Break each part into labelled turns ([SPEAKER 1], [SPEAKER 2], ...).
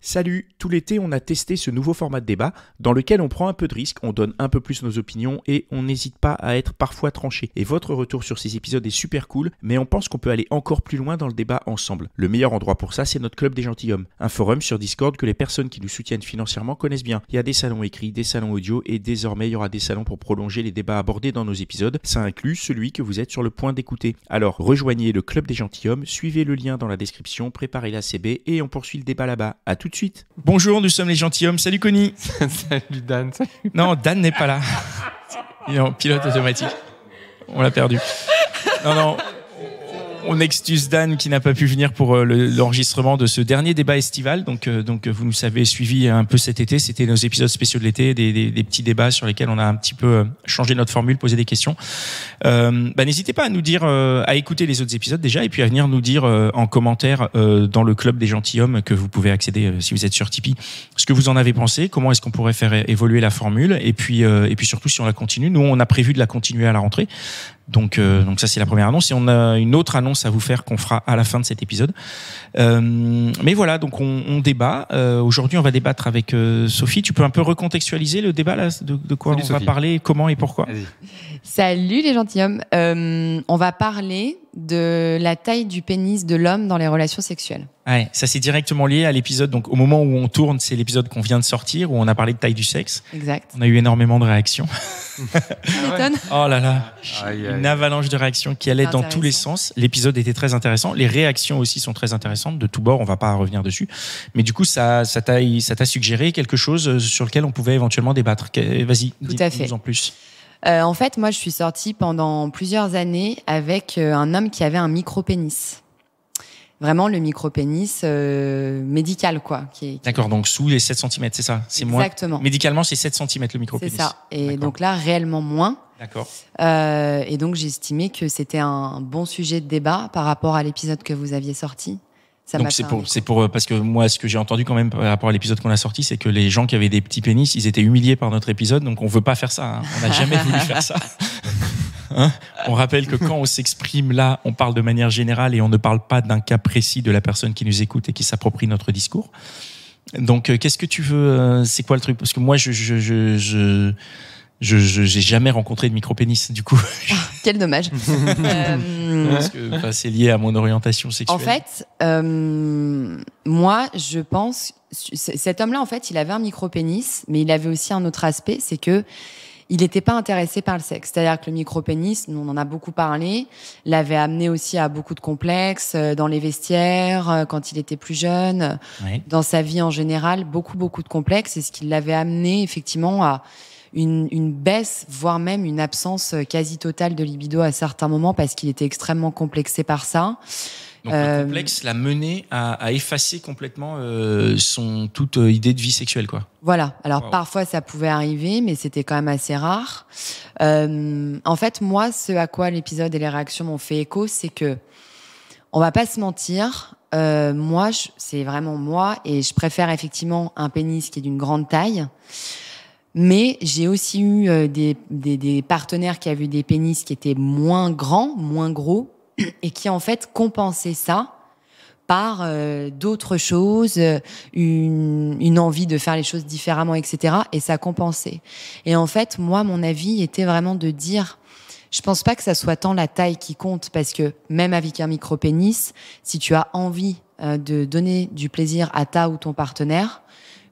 [SPEAKER 1] Salut, tout l'été on a testé ce nouveau format de débat dans lequel on prend un peu de risque, on donne un peu plus nos opinions et on n'hésite pas à être parfois tranché. Et votre retour sur ces épisodes est super cool, mais on pense qu'on peut aller encore plus loin dans le débat ensemble. Le meilleur endroit pour ça, c'est notre club des gentilshommes, un forum sur Discord que les personnes qui nous soutiennent financièrement connaissent bien. Il y a des salons écrits, des salons audio et désormais il y aura des salons pour prolonger les débats abordés dans nos épisodes. Ça inclut celui que vous êtes sur le point d'écouter. Alors rejoignez le club des gentilshommes, suivez le lien dans la description, préparez la CB et on poursuit le débat là-bas. À tout de suite. Bonjour, nous sommes les gentilshommes. Salut Connie.
[SPEAKER 2] Salut Dan. Salut.
[SPEAKER 1] Non, Dan n'est pas là. Il est en pilote automatique. On l'a perdu. Non. On excuse Dan qui n'a pas pu venir pour l'enregistrement de ce dernier débat estival. Donc vous nous avez suivi un peu cet été. C'était nos épisodes spéciaux de l'été, des petits débats sur lesquels on a un petit peu changé notre formule, posé des questions. N'hésitez pas à nous dire, à écouter les autres épisodes déjà, et puis à venir nous dire en commentaire dans le club des gentilshommes que vous pouvez accéder si vous êtes sur Tipeee, ce que vous en avez pensé, comment est-ce qu'on pourrait faire évoluer la formule, et puis surtout si on la continue. Nous, on a prévu de la continuer à la rentrée. Donc ça c'est la première annonce, et on a une autre annonce à vous faire qu'on fera à la fin de cet épisode. Mais voilà, donc on débat. Aujourd'hui, on va débattre avec Sophie. Tu peux un peu recontextualiser le débat là, de quoi
[SPEAKER 2] Salut,
[SPEAKER 1] on
[SPEAKER 2] Sophie.
[SPEAKER 1] va parler, comment et pourquoi?
[SPEAKER 2] Vas-y.
[SPEAKER 3] Salut les gentilshommes. On va parler de la taille du pénis de l'homme dans les relations sexuelles.
[SPEAKER 1] Ouais, ça c'est directement lié à l'épisode. Donc au moment où on tourne, c'est l'épisode qu'on vient de sortir où on a parlé de taille du sexe.
[SPEAKER 3] Exact.
[SPEAKER 1] On a eu énormément de réactions.
[SPEAKER 3] Tu m'étonnes.
[SPEAKER 1] Oh là là,
[SPEAKER 2] Aïe,
[SPEAKER 1] une
[SPEAKER 2] aïe.
[SPEAKER 1] avalanche de réactions qui allait dans tous les sens. L'épisode était très intéressant. Les réactions aussi sont très intéressantes de tous bords. On va pas revenir dessus. Mais du coup, ça t'a suggéré quelque chose sur lequel on pouvait éventuellement débattre. Vas-y,
[SPEAKER 3] Tout à fait.
[SPEAKER 1] dis-nous en plus.
[SPEAKER 3] En fait, moi, je suis sortie pendant plusieurs années avec un homme qui avait un micro-pénis. Vraiment le micro-pénis médical, quoi.
[SPEAKER 1] D'accord, donc sous les 7 cm, c'est ça? C'est
[SPEAKER 3] Exactement.
[SPEAKER 1] Moins. Médicalement, c'est 7 cm le
[SPEAKER 3] C'est
[SPEAKER 1] micro-pénis.
[SPEAKER 3] ça. Et
[SPEAKER 1] D'accord.
[SPEAKER 3] donc là, réellement moins.
[SPEAKER 1] D'accord.
[SPEAKER 3] Et donc, j'ai estimé que c'était un bon sujet de débat par rapport à l'épisode que vous aviez sorti. Ça
[SPEAKER 1] Donc
[SPEAKER 3] m'a
[SPEAKER 1] c'est
[SPEAKER 3] fait un
[SPEAKER 1] pour
[SPEAKER 3] écho.
[SPEAKER 1] parce que moi ce que j'ai entendu quand même par rapport à l'épisode qu'on a sorti, c'est que les gens qui avaient des petits pénis, ils étaient humiliés par notre épisode, donc on veut pas faire ça, hein. On n'a jamais voulu faire ça. Hein, on rappelle que quand on s'exprime là, on parle de manière générale et on ne parle pas d'un cas précis de la personne qui nous écoute et qui s'approprie notre discours. Donc qu'est-ce que tu veux, c'est quoi le truc? Parce que moi j'ai jamais rencontré de micro-pénis, du coup.
[SPEAKER 3] Quel dommage.
[SPEAKER 1] Parce que c'est lié à mon orientation sexuelle.
[SPEAKER 3] En fait, moi, je pense, cet homme-là, en fait, il avait un micro-pénis, mais il avait aussi un autre aspect, c'est que il n'était pas intéressé par le sexe. C'est-à-dire que le micro-pénis, nous, on en a beaucoup parlé, l'avait amené aussi à beaucoup de complexes dans les vestiaires, quand il était plus jeune,
[SPEAKER 1] Ouais.
[SPEAKER 3] dans sa vie en général, beaucoup de complexes, et ce qui l'avait amené effectivement à une baisse, voire même une absence quasi totale de libido à certains moments, parce qu'il était extrêmement complexé par ça.
[SPEAKER 1] Donc le complexe l'a mené à effacer complètement toute idée de vie sexuelle, quoi.
[SPEAKER 3] Voilà. Alors
[SPEAKER 1] Wow.
[SPEAKER 3] parfois ça pouvait arriver, mais c'était quand même assez rare. En fait, moi, ce à quoi l'épisode et les réactions m'ont fait écho, c'est que on va pas se mentir. Moi, c'est vraiment moi, et je préfère effectivement un pénis qui est d'une grande taille. Mais j'ai aussi eu des partenaires qui avaient des pénis qui étaient moins grands, moins gros, et qui en fait compensaient ça par d'autres choses, une envie de faire les choses différemment, etc. Et ça compensait. Et en fait, moi, mon avis était vraiment de dire, je pense pas que ça soit tant la taille qui compte, parce que même avec un micro-pénis, si tu as envie de donner du plaisir à ta ou ton partenaire,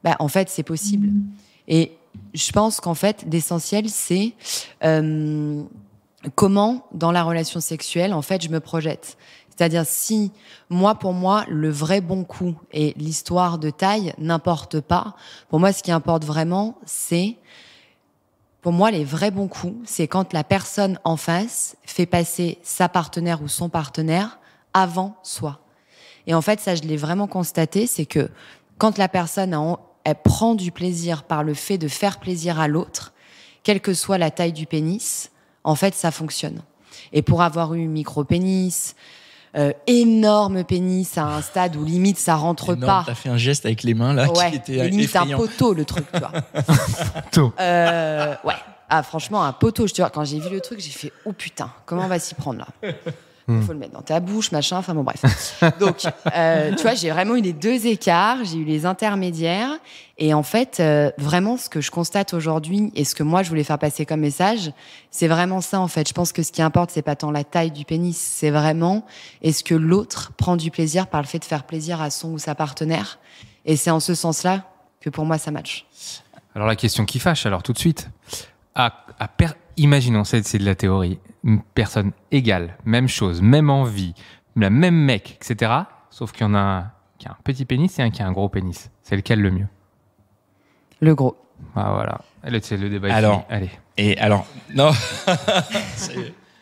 [SPEAKER 3] bah, en fait, c'est possible. Et je pense qu'en fait, l'essentiel, c'est comment, dans la relation sexuelle, en fait, je me projette. C'est-à-dire, si, pour moi, le vrai bon coup et l'histoire de taille n'importe pas. Pour moi, ce qui importe vraiment, c'est, pour moi, les vrais bons coups, c'est quand la personne en face fait passer sa partenaire ou son partenaire avant soi. Et en fait, ça, je l'ai vraiment constaté, c'est que quand la personne elle prend du plaisir par le fait de faire plaisir à l'autre, quelle que soit la taille du pénis, en fait, ça fonctionne. Et pour avoir eu micro-pénis, énorme pénis à un stade où limite ça rentre
[SPEAKER 1] Énorme,
[SPEAKER 3] pas.
[SPEAKER 1] T'as fait un geste avec les mains là
[SPEAKER 3] Ouais,
[SPEAKER 1] qui était
[SPEAKER 3] limite
[SPEAKER 1] effrayant.
[SPEAKER 3] un poteau le truc, tu vois.
[SPEAKER 2] Tôt.
[SPEAKER 3] Ouais. Ah, franchement, un poteau, je te vois, quand j'ai vu le truc, j'ai fait, oh putain, comment on va s'y prendre là? Il faut le mettre dans ta bouche, machin. Enfin bon, bref. Donc, tu vois, j'ai vraiment eu les deux écarts. J'ai eu les intermédiaires. Et en fait, vraiment, ce que je constate aujourd'hui et ce que moi, je voulais faire passer comme message, c'est vraiment ça, en fait. Je pense que ce qui importe, c'est pas tant la taille du pénis. C'est vraiment, est-ce que l'autre prend du plaisir par le fait de faire plaisir à son ou sa partenaire? Et c'est en ce sens-là que pour moi, ça match.
[SPEAKER 2] Alors la question qui fâche, alors tout de suite. Imaginons, c'est de la théorie, une personne égale, même chose, même envie, la même mec, etc. Sauf qu'il y en a un qui a un petit pénis et un qui a un gros pénis. C'est lequel le mieux?
[SPEAKER 3] Le gros.
[SPEAKER 2] Ah voilà, c'est le débat.
[SPEAKER 1] Alors,
[SPEAKER 2] allez.
[SPEAKER 1] Et alors, non,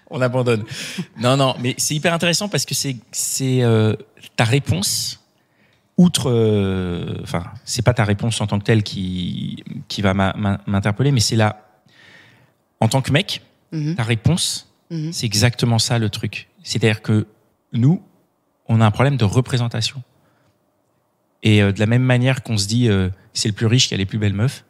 [SPEAKER 1] on abandonne. Non, mais c'est hyper intéressant parce que c'est ta réponse. Outre, c'est pas ta réponse en tant que telle qui va m'interpeller, mais c'est là, en tant que mec, ta réponse, c'est exactement ça le truc. C'est-à-dire que nous, on a un problème de représentation. Et de la même manière qu'on se dit, c'est le plus riche qui a les plus belles meufs,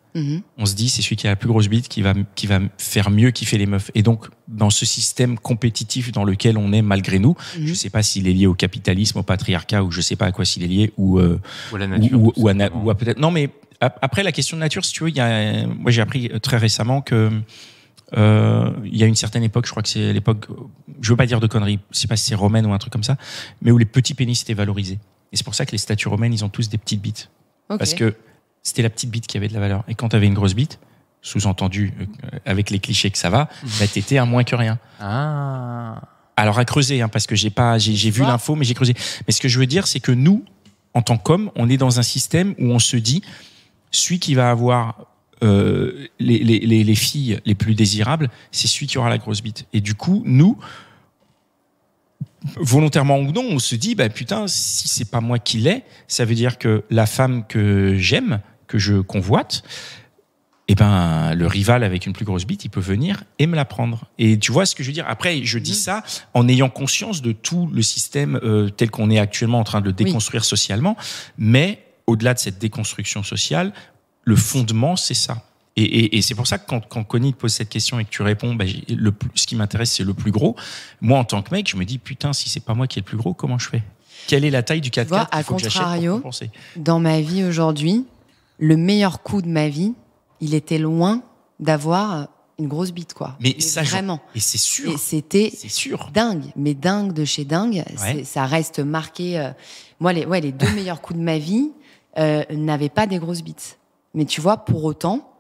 [SPEAKER 1] on se dit, c'est celui qui a la plus grosse bite qui va faire mieux kiffer les meufs. Et donc, dans ce système compétitif dans lequel on est malgré nous, je sais pas s'il est lié au capitalisme, au patriarcat, ou je sais pas à quoi s'il est lié, ou à la nature, ou à peut-être. Non, mais après la question de nature, si tu veux, moi j'ai appris très récemment que il y a une certaine époque, je crois que c'est l'époque, je veux pas dire de conneries, je sais pas si c'est romaine ou un truc comme ça, mais où les petits pénis étaient valorisés. Et c'est pour ça que les statues romaines, ils ont tous des petites bites. Okay. Parce que c'était la petite bite qui avait de la valeur. Et quand tu avais une grosse bite, sous-entendu, avec les clichés que ça va, bah, t'étais un moins que rien.
[SPEAKER 2] Ah.
[SPEAKER 1] Alors à creuser, hein, parce que j'ai vu l'info, mais j'ai creusé. Mais ce que je veux dire, c'est que nous, en tant qu'hommes, on est dans un système où on se dit, celui qui va avoir les filles les plus désirables, c'est celui qui aura la grosse bite. Et du coup, nous, volontairement ou non, on se dit, bah putain, si c'est pas moi qui l'ai, ça veut dire que la femme que j'aime, que je convoite, eh ben, le rival avec une plus grosse bite, il peut venir et me la prendre. Et tu vois ce que je veux dire? Après, je dis ça en ayant conscience de tout le système tel qu'on est actuellement en train de le déconstruire socialement. Mais au-delà de cette déconstruction sociale, le fondement, c'est ça. Et c'est pour ça que quand Connie te pose cette question et que tu réponds, bah, ce qui m'intéresse, c'est le plus gros. Moi, en tant que mec, je me dis, putain, si c'est pas moi qui est le plus gros, comment je fais? Quelle est la taille du 4x4 qu'il faut
[SPEAKER 3] à contrario,
[SPEAKER 1] que j'achète pour compenser?
[SPEAKER 3] Dans ma vie aujourd'hui, le meilleur coup de ma vie, il était loin d'avoir une grosse bite, quoi.
[SPEAKER 1] Mais ça,
[SPEAKER 3] vraiment.
[SPEAKER 1] Et c'est sûr.
[SPEAKER 3] Et c'était
[SPEAKER 1] sûr.
[SPEAKER 3] Dingue, mais dingue de chez dingue. Ouais. Ça reste marqué. Moi, les deux meilleurs coups de ma vie n'avaient pas des grosses bites. Mais tu vois, pour autant,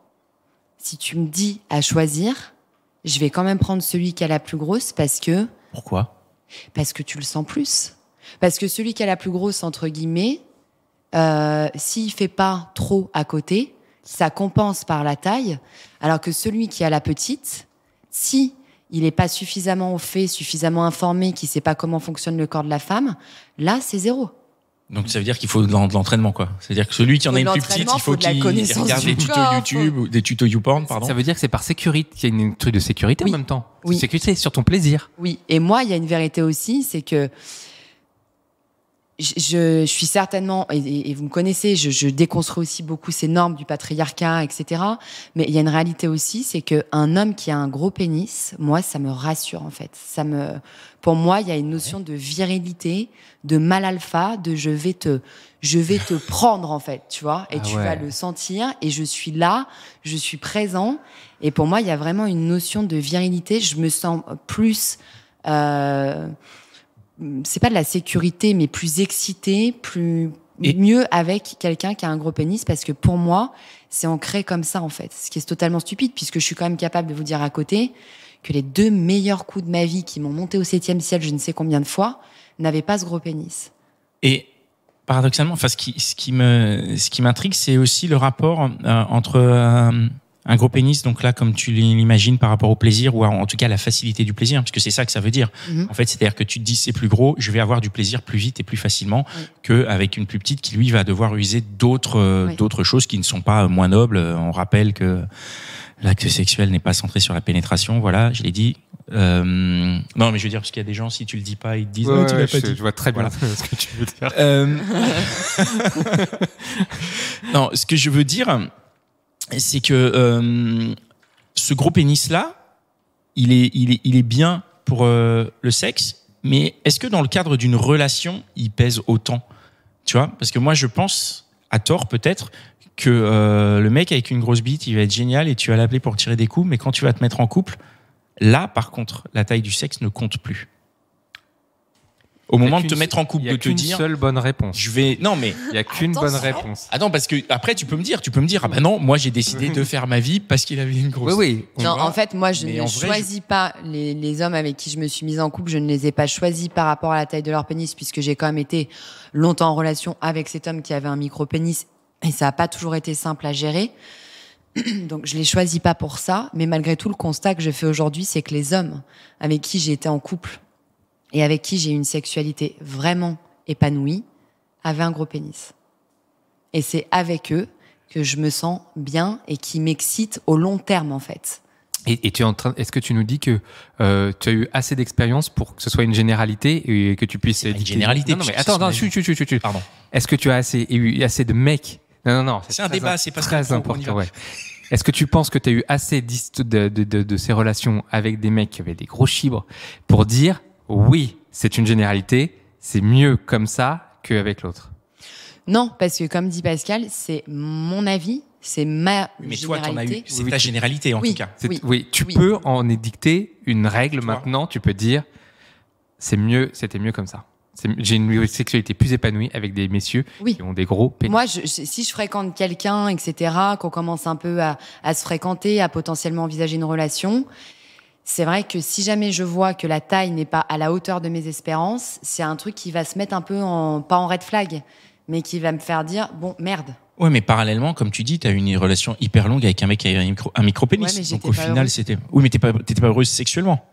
[SPEAKER 3] si tu me dis à choisir, je vais quand même prendre celui qui a la plus grosse parce que...
[SPEAKER 1] Pourquoi?
[SPEAKER 3] Parce que tu le sens plus. Parce que celui qui a la plus grosse, entre guillemets, s'il fait pas trop à côté, ça compense par la taille. Alors que celui qui a la petite, si il n'est pas suffisamment au fait, suffisamment informé, qui sait pas comment fonctionne le corps de la femme, là, c'est zéro.
[SPEAKER 1] Donc ça veut dire qu'il faut de l'entraînement, quoi. C'est-à-dire que celui qui en a une plus petite, il faut qu'il regarde des tutos YouTube ou des tutos YouPorn, pardon.
[SPEAKER 2] Ça veut dire que c'est par sécurité, qu'il y a un truc de sécurité en même temps.
[SPEAKER 3] Oui.
[SPEAKER 2] Sécurité sur ton plaisir.
[SPEAKER 3] Oui. Et moi, il y a une vérité aussi, c'est que je suis certainement, et vous me connaissez, je déconstruis aussi beaucoup ces normes du patriarcat, etc. Mais il y a une réalité aussi, c'est qu'un homme qui a un gros pénis, moi, ça me rassure, en fait. Pour moi, il y a une notion de virilité, de mal alpha, de je vais te prendre, en fait, tu vois, et tu vas le sentir, et je suis là, je suis présent. Et pour moi, il y a vraiment une notion de virilité. Je me sens plus, c'est pas de la sécurité, mais plus excitée, mieux avec quelqu'un qui a un gros pénis, parce que pour moi, c'est ancré comme ça, en fait. Ce qui est totalement stupide, puisque je suis quand même capable de vous dire à côté que les deux meilleurs coups de ma vie qui m'ont monté au 7e ciel, je ne sais combien de fois, n'avaient pas ce gros pénis.
[SPEAKER 1] Et paradoxalement, enfin, ce qui m'intrigue, c'est aussi le rapport entre un gros pénis, donc là, comme tu l'imagines, par rapport au plaisir, ou en tout cas à la facilité du plaisir, parce que c'est ça que ça veut dire. En fait, c'est-à-dire que tu te dis, c'est plus gros, je vais avoir du plaisir plus vite et plus facilement qu'avec une plus petite qui, lui, va devoir user d'autres choses qui ne sont pas moins nobles. On rappelle que l'acte sexuel n'est pas centré sur la pénétration, voilà, je l'ai dit. Non, mais je veux dire, parce qu'il y a des gens, si tu le dis pas, ils te disent,
[SPEAKER 2] tu l'as pas dit. Je vois très bien ce que tu veux dire.
[SPEAKER 1] Non, ce que je veux dire, c'est que ce gros pénis-là, il est bien pour le sexe, Mais est-ce que dans le cadre d'une relation, il pèse autant? Tu vois? Parce que moi, je pense, à tort peut-être, que le mec avec une grosse bite, il va être génial et tu vas l'appeler pour tirer des coups, mais quand tu vas te mettre en couple, là, par contre, la taille du sexe ne compte plus. Au moment de te mettre en couple, de te dire...
[SPEAKER 2] Il n'y a qu'une seule bonne réponse.
[SPEAKER 1] Non, mais...
[SPEAKER 2] Il n'y a qu'une bonne réponse.
[SPEAKER 1] Attends, parce que après, tu peux me dire, ah ben non, moi j'ai décidé de faire ma vie parce qu'il avait une grosse...
[SPEAKER 2] Oui.
[SPEAKER 3] Non, en fait, moi, je
[SPEAKER 1] Mais
[SPEAKER 3] ne choisis pas les hommes avec qui je me suis mise en couple, je ne les ai pas choisis par rapport à la taille de leur pénis, puisque j'ai quand même été longtemps en relation avec cet homme qui avait un micro-pénis, et ça n'a pas toujours été simple à gérer. Donc, je les choisis pas pour ça, mais malgré tout, le constat que je fais aujourd'hui, c'est que les hommes avec qui j'ai été en couple et avec qui j'ai eu une sexualité vraiment épanouie avaient un gros pénis. Et c'est avec eux que je me sens bien et qui m'excite au long terme, en fait.
[SPEAKER 2] Et tu es en train, est-ce que tu nous dis que tu as eu assez d'expérience pour que ce soit une généralité et que tu puisses...
[SPEAKER 1] C'est pas une généralité.
[SPEAKER 2] Non, mais attends, chut.
[SPEAKER 1] Pardon.
[SPEAKER 2] Est-ce que tu as eu assez de mecs? Non.
[SPEAKER 1] C'est un débat, c'est pas
[SPEAKER 2] très important. Ouais. Est-ce que tu penses que tu as eu assez de ces relations avec des mecs qui avaient des gros chibres pour dire oui, c'est une généralité, c'est mieux comme ça qu'avec l'autre?
[SPEAKER 3] Non, parce que comme dit Pascal, c'est mon avis, c'est ma
[SPEAKER 1] mais toi,
[SPEAKER 3] généralité.
[SPEAKER 1] c'est ta généralité en tout cas.
[SPEAKER 2] Tu peux en édicter une règle maintenant, tu peux dire c'était mieux comme ça. J'ai une sexualité plus épanouie avec des messieurs qui ont des gros pénis.
[SPEAKER 3] Moi, si je fréquente quelqu'un, etc., qu'on commence un peu à se fréquenter, à potentiellement envisager une relation, c'est vrai que si jamais je vois que la taille n'est pas à la hauteur de mes espérances, c'est un truc qui va se mettre un peu pas en red flag, mais qui va me faire dire, bon, merde.
[SPEAKER 1] Ouais, mais parallèlement, comme tu dis, tu as eu une relation hyper longue avec un mec qui avait un micro-pénis.
[SPEAKER 3] Ouais,
[SPEAKER 1] donc au final, c'était... Oui, mais t'étais pas heureuse sexuellement.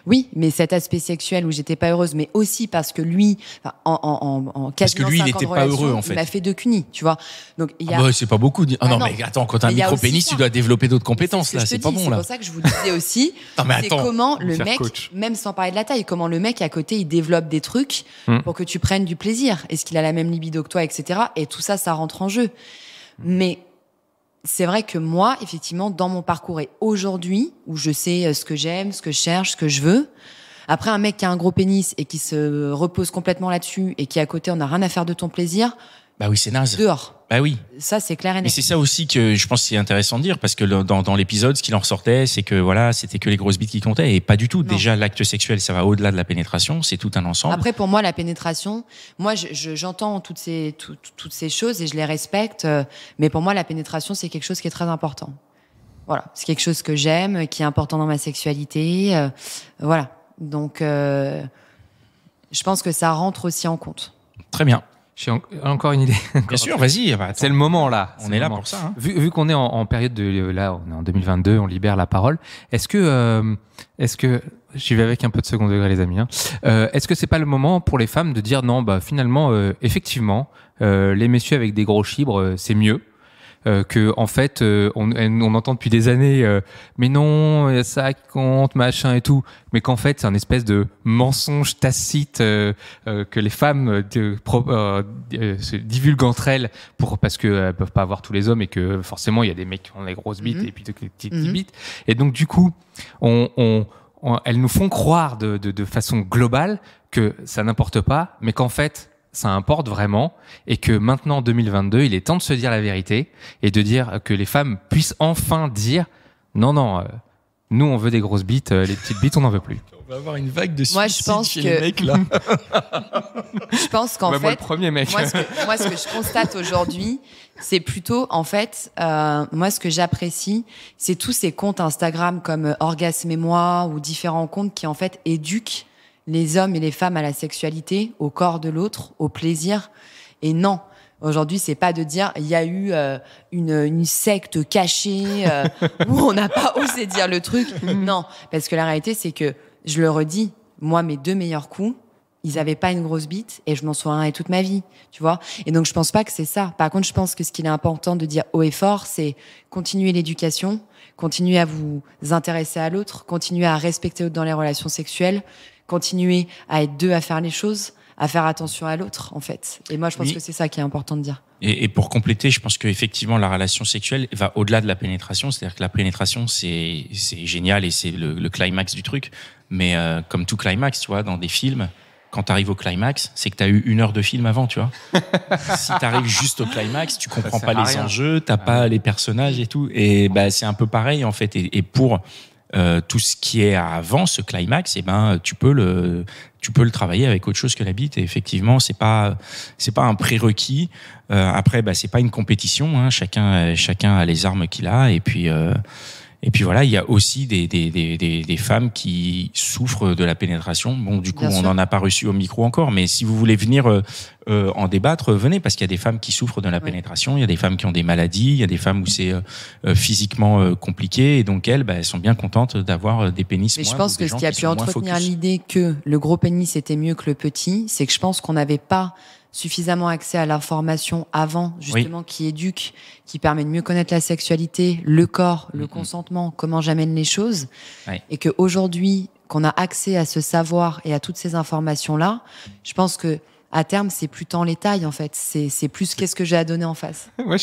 [SPEAKER 3] Oui, mais cet aspect sexuel où j'étais pas heureuse, mais aussi parce que lui, en
[SPEAKER 1] parce que lui, il était pas heureux en fait.
[SPEAKER 3] Il m'a fait 2 cunis, tu vois. Donc il y a.
[SPEAKER 1] Bah, c'est pas beaucoup. Non, mais attends, quand t'as un micro-pénis, tu dois développer d'autres compétences là. C'est pas bon là.
[SPEAKER 3] C'est pour ça que je vous disais aussi. C'est comment le mec, même sans parler de la taille, comment le mec à côté il développe des trucs pour que tu prennes du plaisir. Est-ce qu'il a la même libido que toi, etc. Et tout ça, ça rentre en jeu. Mais c'est vrai que moi, effectivement, dans mon parcours et aujourd'hui, où je sais ce que j'aime, ce que je cherche, ce que je veux, après un mec qui a un gros pénis et qui se repose complètement là-dessus et qui à côté, on n'a rien à faire de ton plaisir,
[SPEAKER 1] bah oui, c'est naze.
[SPEAKER 3] Dehors.
[SPEAKER 1] Bah oui.
[SPEAKER 3] Ça, c'est clair et net.
[SPEAKER 1] Mais c'est ça aussi que je pense que c'est intéressant de dire, parce que dans l'épisode, ce qu'il en ressortait, c'est que voilà, c'était que les grosses bites qui comptaient, et pas du tout. Non. Déjà, l'acte sexuel, ça va au-delà de la pénétration, c'est tout un ensemble.
[SPEAKER 3] Après, pour moi, la pénétration, moi, j'entends toutes ces choses et je les respecte, mais pour moi, la pénétration, c'est quelque chose qui est très important. Voilà, c'est quelque chose que j'aime, qui est important dans ma sexualité, voilà. Donc, je pense que ça rentre aussi en compte.
[SPEAKER 1] Très bien.
[SPEAKER 2] J'ai encore une idée.
[SPEAKER 1] Bien sûr, vas-y.
[SPEAKER 2] C'est le moment là.
[SPEAKER 1] On est là pour ça. Hein.
[SPEAKER 2] Vu qu'on est en période là, on est en 2022, on libère la parole. Est-ce que, j'y vais avec un peu de second degré, les amis. Hein. Est-ce que c'est pas le moment pour les femmes de dire non, bah finalement, effectivement, les messieurs avec des gros chibres, c'est mieux. Que en fait on entend depuis des années mais non, il y a ça qui compte, machin et tout, mais qu'en fait c'est un espèce de mensonge tacite que les femmes se divulguent entre elles parce que elles peuvent pas avoir tous les hommes et que forcément il y a des mecs qui ont des grosses bites et puis des petites bites, et donc du coup elles nous font croire de façon globale que ça n'importe pas, mais qu'en fait ça importe vraiment, et que maintenant, en 2022, il est temps de se dire la vérité et de dire que les femmes puissent enfin dire non, nous on veut des grosses bites, les petites bites on n'en veut plus.
[SPEAKER 1] On va avoir une vague de suicide
[SPEAKER 3] moi, je pense
[SPEAKER 1] chez les mecs là.
[SPEAKER 3] Je pense qu'en fait,
[SPEAKER 2] moi le premier mec.
[SPEAKER 3] Moi, ce que je constate aujourd'hui, c'est plutôt en fait, moi ce que j'apprécie, c'est tous ces comptes Instagram comme Orgasme et moi ou différents comptes qui en fait éduquent les hommes et les femmes à la sexualité, au corps de l'autre, au plaisir. Et non, aujourd'hui, c'est pas de dire il y a eu une secte cachée où on n'a pas osé dire le truc. Non, parce que la réalité, c'est que, je le redis, moi, mes 2 meilleurs coups, ils avaient pas une grosse bite et je m'en souviendrai toute ma vie, tu vois. Et donc, je pense pas que c'est ça. Par contre, je pense que ce qu'il est important de dire haut et fort, c'est continuer l'éducation, continuer à vous intéresser à l'autre, continuer à respecter l'autre dans les relations sexuelles, continuer à être 2 à faire les choses, à faire attention à l'autre, en fait. Et moi, je pense que c'est ça qui est important de dire.
[SPEAKER 1] Et pour compléter, je pense qu'effectivement, la relation sexuelle va au-delà de la pénétration. C'est-à-dire que la pénétration, c'est génial et c'est le climax du truc. Mais comme tout climax, tu vois, dans des films, quand tu arrives au climax, c'est que tu as eu 1 heure de film avant, tu vois. Si tu arrives juste au climax, tu comprends pas les enjeux, t'as pas les personnages et tout. Et bah, c'est un peu pareil, en fait. Et pour tout ce qui est avant ce climax, tu peux le travailler avec autre chose que la bite. Et effectivement, c'est pas un prérequis. Après, c'est pas une compétition, hein. Chacun a les armes qu'il a. Et puis voilà, il y a aussi des femmes qui souffrent de la pénétration. Bon, du coup, on n'en a pas reçu au micro encore, mais si vous voulez venir en débattre, venez, parce qu'il y a des femmes qui souffrent de la pénétration, il y a des femmes qui ont des maladies, il y a des femmes où c'est physiquement compliqué, et donc elles sont bien contentes d'avoir des pénis
[SPEAKER 3] mais
[SPEAKER 1] moindres.
[SPEAKER 3] Je pense que ce qui a pu entretenir l'idée que le gros pénis était mieux que le petit, c'est que je pense qu'on n'avait pas suffisamment accès à l'information avant, justement, qui éduque, qui permet de mieux connaître la sexualité, le corps, le consentement, comment j'amène les choses. Et qu'aujourd'hui, qu'on a accès à ce savoir et à toutes ces informations-là, je pense que à terme, c'est plus tant les tailles, en fait. C'est plus qu'est-ce que j'ai à donner en face.
[SPEAKER 2] Moi,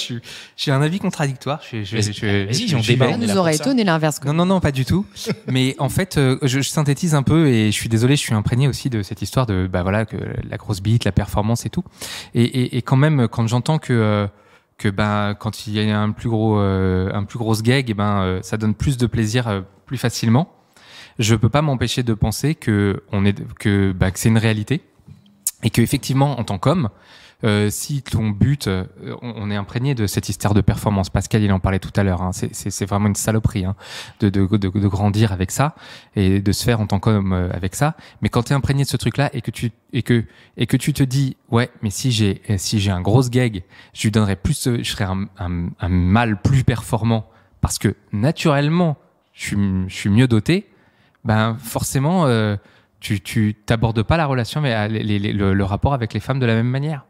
[SPEAKER 2] j'ai un avis contradictoire.
[SPEAKER 1] Vas-y, on débat.
[SPEAKER 3] Ça nous aurait étonné l'inverse.
[SPEAKER 2] Non, pas du tout. Mais en fait, je synthétise un peu, et je suis désolé, je suis imprégné aussi de cette histoire de, que la grosse bite, la performance et tout. Et quand même, quand j'entends que quand il y a un plus grosse gag, ça donne plus de plaisir plus facilement. Je peux pas m'empêcher de penser que c'est une réalité. Et que effectivement, en tant qu'homme, si ton but, on est imprégné de cette hystère de performance. Pascal, il en parlait tout à l'heure. Hein, c'est vraiment une saloperie, hein, de grandir avec ça et de se faire en tant qu'homme avec ça. Mais quand t'es imprégné de ce truc-là et que tu te dis, ouais, mais si j'ai un gros gag, je lui donnerais plus, je serais un mâle plus performant parce que naturellement, je suis mieux doté. Forcément. Tu t'abordes pas la relation, mais le rapport avec les femmes de la même manière.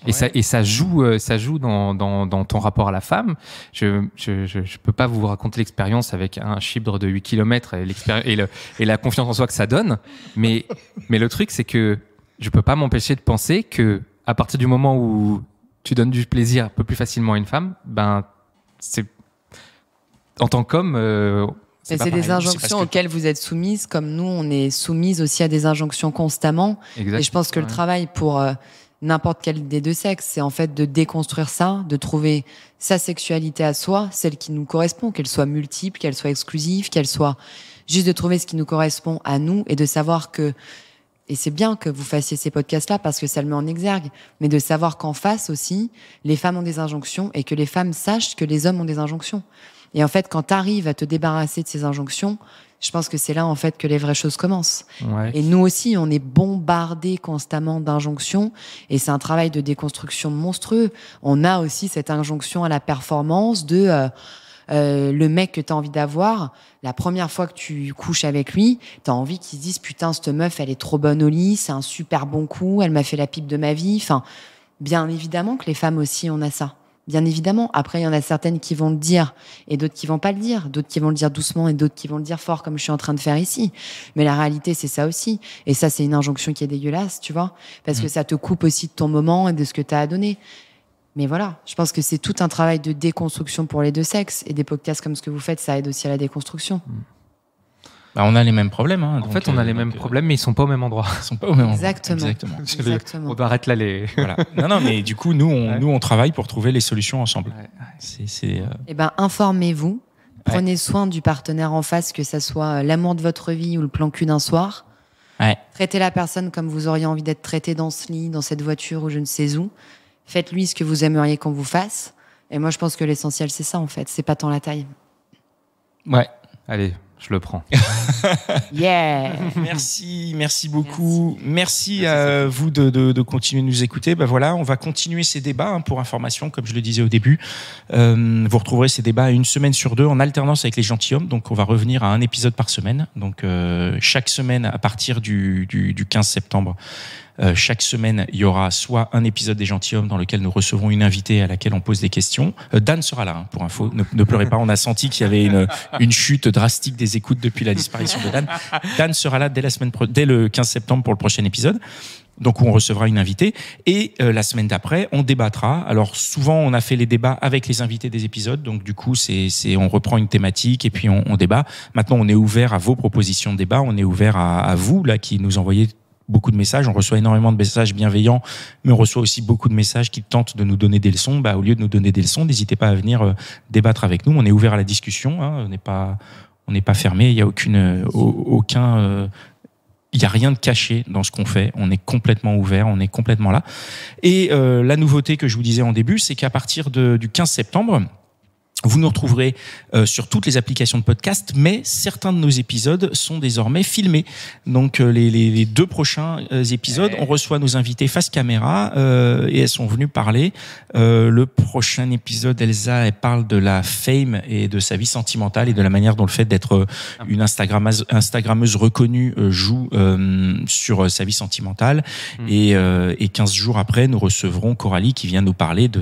[SPEAKER 2] Et ça joue dans ton rapport à la femme. Je peux pas vous raconter l'expérience avec un chibre de 8 km et la confiance en soi que ça donne. Mais le truc, c'est que je peux pas m'empêcher de penser que à partir du moment où tu donnes du plaisir un peu plus facilement à une femme, c'est en tant qu'homme.
[SPEAKER 3] C'est des injonctions auxquelles vous êtes soumises, comme nous, on est soumises aussi à des injonctions constamment.
[SPEAKER 2] Exact.
[SPEAKER 3] Et je pense que le travail pour n'importe quel des deux sexes, c'est en fait de déconstruire ça, de trouver sa sexualité à soi, celle qui nous correspond, qu'elle soit multiple, qu'elle soit exclusive, qu'elle soit juste de trouver ce qui nous correspond à nous et de savoir que, et c'est bien que vous fassiez ces podcasts-là parce que ça le met en exergue, mais de savoir qu'en face aussi, les femmes ont des injonctions et que les femmes sachent que les hommes ont des injonctions. Et en fait, quand tu arrives à te débarrasser de ces injonctions, je pense que c'est là, en fait, que les vraies choses commencent.
[SPEAKER 2] Ouais.
[SPEAKER 3] Et nous aussi, on est bombardés constamment d'injonctions. Et c'est un travail de déconstruction monstrueux. On a aussi cette injonction à la performance de le mec que tu as envie d'avoir. La première fois que tu couches avec lui, tu as envie qu'il se dise « Putain, cette meuf, elle est trop bonne au lit, c'est un super bon coup, elle m'a fait la pipe de ma vie. » Enfin, bien évidemment que les femmes aussi, on a ça. Bien évidemment. Après, il y en a certaines qui vont le dire et d'autres qui vont pas le dire. D'autres qui vont le dire doucement et d'autres qui vont le dire fort, comme je suis en train de faire ici. Mais la réalité, c'est ça aussi. Et ça, c'est une injonction qui est dégueulasse, tu vois. Parce que ça te coupe aussi de ton moment et de ce que tu as à donner. Mais voilà, je pense que c'est tout un travail de déconstruction pour les deux sexes. Et des podcasts comme ce que vous faites, ça aide aussi à la déconstruction.
[SPEAKER 1] On a les mêmes problèmes. Hein,
[SPEAKER 2] en fait, on a les mêmes problèmes, mais ils sont pas au même endroit.
[SPEAKER 1] Ils sont pas au même
[SPEAKER 3] Exactement.
[SPEAKER 1] endroit.
[SPEAKER 3] Exactement.
[SPEAKER 2] On arrête là les.
[SPEAKER 1] Voilà. Non, mais du coup, nous, on travaille pour trouver les solutions ensemble.
[SPEAKER 2] Ouais.
[SPEAKER 3] Eh ben, informez-vous. Prenez soin du partenaire en face, que ça soit l'amour de votre vie ou le plan cul d'un soir.
[SPEAKER 1] Ouais.
[SPEAKER 3] Traitez la personne comme vous auriez envie d'être traité dans ce lit, dans cette voiture ou je ne sais où. Faites-lui ce que vous aimeriez qu'on vous fasse. Et moi, je pense que l'essentiel, c'est ça, en fait. C'est pas tant la taille.
[SPEAKER 1] Ouais.
[SPEAKER 2] Allez. Je le prends.
[SPEAKER 3] Yeah.
[SPEAKER 1] Merci beaucoup. Merci à vous de continuer de nous écouter. Voilà, on va continuer ces débats pour information, comme je le disais au début. Vous retrouverez ces débats 1 semaine sur 2 en alternance avec les gentilshommes. Donc, on va revenir à un épisode par semaine. Donc, chaque semaine à partir du 15 septembre. Chaque semaine, il y aura soit un épisode des Gentilshommes dans lequel nous recevrons une invitée à laquelle on pose des questions. Dan sera là, pour info. Ne pleurez pas, on a senti qu'il y avait une chute drastique des écoutes depuis la disparition de Dan. Dan sera là dès le 15 septembre pour le prochain épisode. Donc, où on recevra une invitée. Et la semaine d'après, on débattra. Alors, souvent, on a fait les débats avec les invités des épisodes. Donc, du coup, on reprend une thématique et puis on débat. Maintenant, on est ouvert à vos propositions de débat. On est ouvert à vous, là, qui nous envoyez beaucoup de messages. On reçoit énormément de messages bienveillants, mais on reçoit aussi beaucoup de messages qui tentent de nous donner des leçons. Au lieu de nous donner des leçons, n'hésitez pas à venir débattre avec nous. On est ouvert à la discussion. Hein. On n'est pas fermé. Il y a il n'y a rien de caché dans ce qu'on fait. On est complètement ouvert, on est complètement là. Et la nouveauté que je vous disais en début, c'est qu'à partir du 15 septembre, vous nous retrouverez sur toutes les applications de podcast, mais certains de nos épisodes sont désormais filmés. Donc les 2 prochains épisodes, on reçoit nos invités face caméra et elles sont venues parler. Le prochain épisode, Elsa, elle parle de la fame et de sa vie sentimentale et de la manière dont le fait d'être une Instagrammeuse reconnue joue sur sa vie sentimentale. Et 15 jours après, nous recevrons Coralie qui vient nous parler de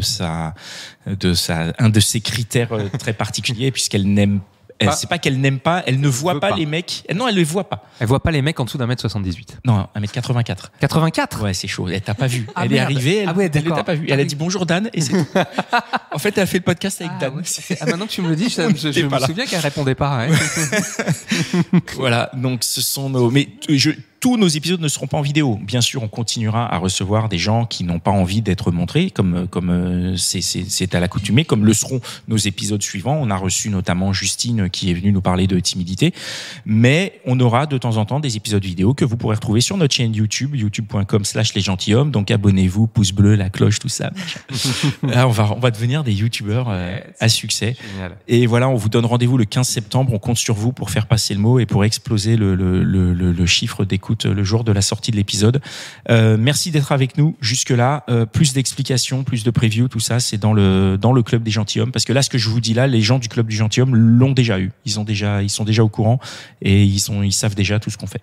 [SPEAKER 1] un de ses critères très particuliers, puisqu'elle n'aime c'est pas qu'elle n'aime pas, elle ne voit pas les mecs. Non, elle les voit pas.
[SPEAKER 2] Elle voit pas les mecs en dessous d'1m78.
[SPEAKER 1] Non, 1m84.
[SPEAKER 2] 84 ?
[SPEAKER 1] Ouais, c'est chaud. Elle t'a pas vu. Elle est arrivée, elle t'a pas vu. Elle a dit bonjour Dan et c'est tout. En fait, elle a fait le podcast avec Dan.
[SPEAKER 2] Ouais. Maintenant que tu me le dis, je me souviens qu'elle répondait pas.
[SPEAKER 1] Voilà, donc ce sont nos... Mais tous nos épisodes ne seront pas en vidéo. Bien sûr, on continuera à recevoir des gens qui n'ont pas envie d'être montrés, comme c'est à l'accoutumée, comme le seront nos épisodes suivants. On a reçu notamment Justine qui est venue nous parler de timidité. Mais on aura de temps en temps des épisodes vidéo que vous pourrez retrouver sur notre chaîne YouTube, youtube.com/lesgentilshommes. Donc abonnez-vous, pouce bleu, la cloche, tout ça. Là, on va devenir des youtubeurs à succès.
[SPEAKER 2] Génial.
[SPEAKER 1] Et voilà, on vous donne rendez-vous le 15 septembre. On compte sur vous pour faire passer le mot et pour exploser le chiffre d'écoute le jour de la sortie de l'épisode. Merci d'être avec nous jusque-là. Plus d'explications, plus de preview, tout ça, c'est dans le club des gentilshommes. Parce que là, ce que je vous dis là, les gens du club du gentilhomme l'ont déjà eu. Ils sont déjà au courant et ils savent déjà tout ce qu'on fait.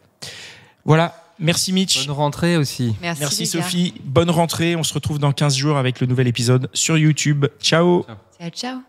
[SPEAKER 1] Voilà. Merci Mitch.
[SPEAKER 2] Bonne rentrée aussi.
[SPEAKER 3] Merci
[SPEAKER 1] Sophie. Bonne rentrée. On se retrouve dans 15 jours avec le nouvel épisode sur YouTube. Ciao.
[SPEAKER 3] Ciao.